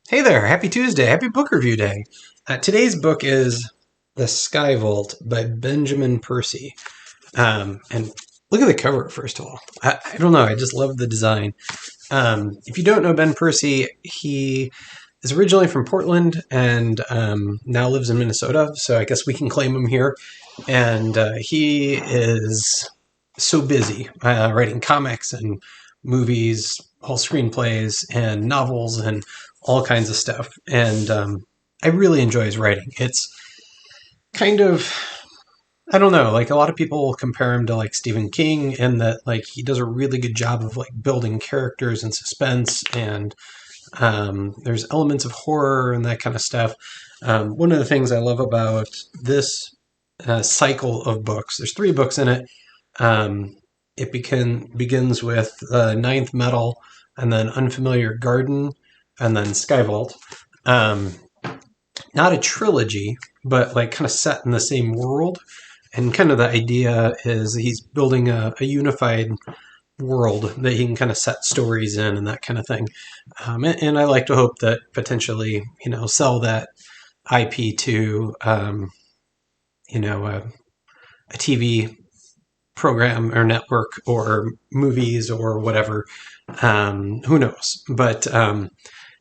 Hey there, happy Tuesday, happy book review day. Today's book is The Sky Vault by Benjamin Percy. And look at the cover, first of all. I don't know, I just love the design. If you don't know Ben Percy, he is originally from Portland and now lives in Minnesota, so I guess we can claim him here. And he is so busy writing comics and movies, whole screenplays, and novels, and all kinds of stuff. And I really enjoy his writing. It's kind of, I don't know, like a lot of people compare him to like Stephen King in that like he does a really good job of like building characters and suspense, and there's elements of horror and that kind of stuff. One of the things I love about this cycle of books, there's three books in it. It begins with Ninth Metal, and then Unfamiliar Garden, and then Sky Vault. Not a trilogy, but like kind of set in the same world. And kind of the idea is he's building a unified world that he can kind of set stories in and that kind of thing. And I like to hope that potentially, sell that IP to, a TV program or network or movies or whatever. Who knows? But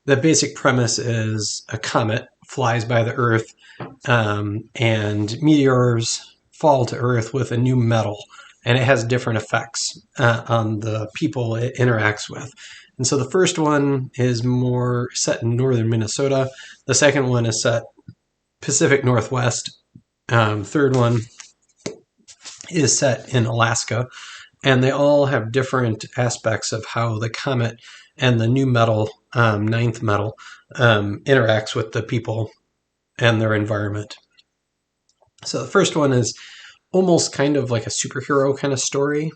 the basic premise is a comet flies by the Earth, and meteors fall to Earth with a new metal, and it has different effects on the people it interacts with. And so the first one is more set in northern Minnesota. The second one is set Pacific Northwest. Third one is set in Alaska. And they all have different aspects of how the comet and the new metal, ninth metal, interacts with the people and their environment. So the first one is almost kind of like a superhero kind of story.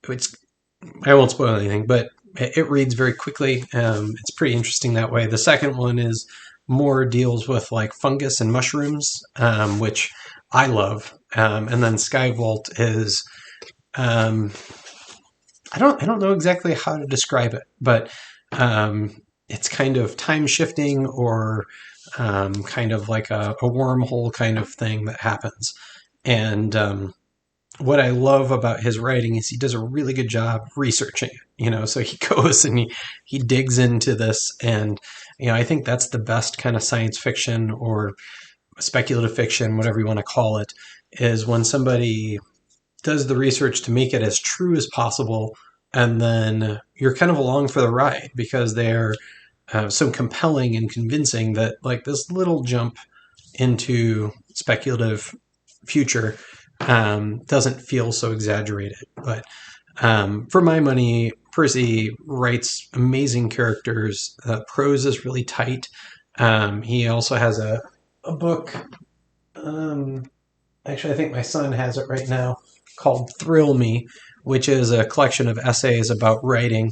It's I won't spoil anything, but it reads very quickly. It's pretty interesting that way. The second one is more deals with like fungus and mushrooms, which I love. And then Sky Vault is I don't know exactly how to describe it, but it's kind of time shifting or kind of like a wormhole kind of thing that happens. And what I love about his writing is he does a really good job researching it, so he goes and he digs into this. And, I think that's the best kind of science fiction or speculative fiction, whatever you want to call it, is when somebody does the research to make it as true as possible, and then you're kind of along for the ride because they're so compelling and convincing that like this little jump into speculative future doesn't feel so exaggerated. But for my money, Percy writes amazing characters. Prose is really tight. He also has a book. Actually, I think my son has it right now, called Thrill Me, which is a collection of essays about writing,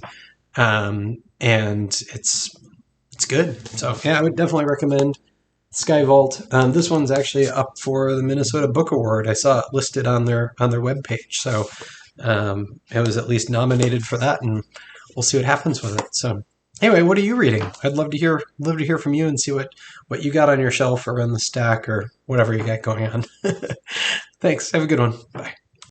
and it's good. So yeah, I would definitely recommend Sky Vault. This one's actually up for the Minnesota Book Award. I saw it listed on their webpage, so it was at least nominated for that, and we'll see what happens with it. So anyway, what are you reading? I'd love to hear from you and see what you got on your shelf or on the stack or whatever you got going on. Thanks. Have a good one. Bye.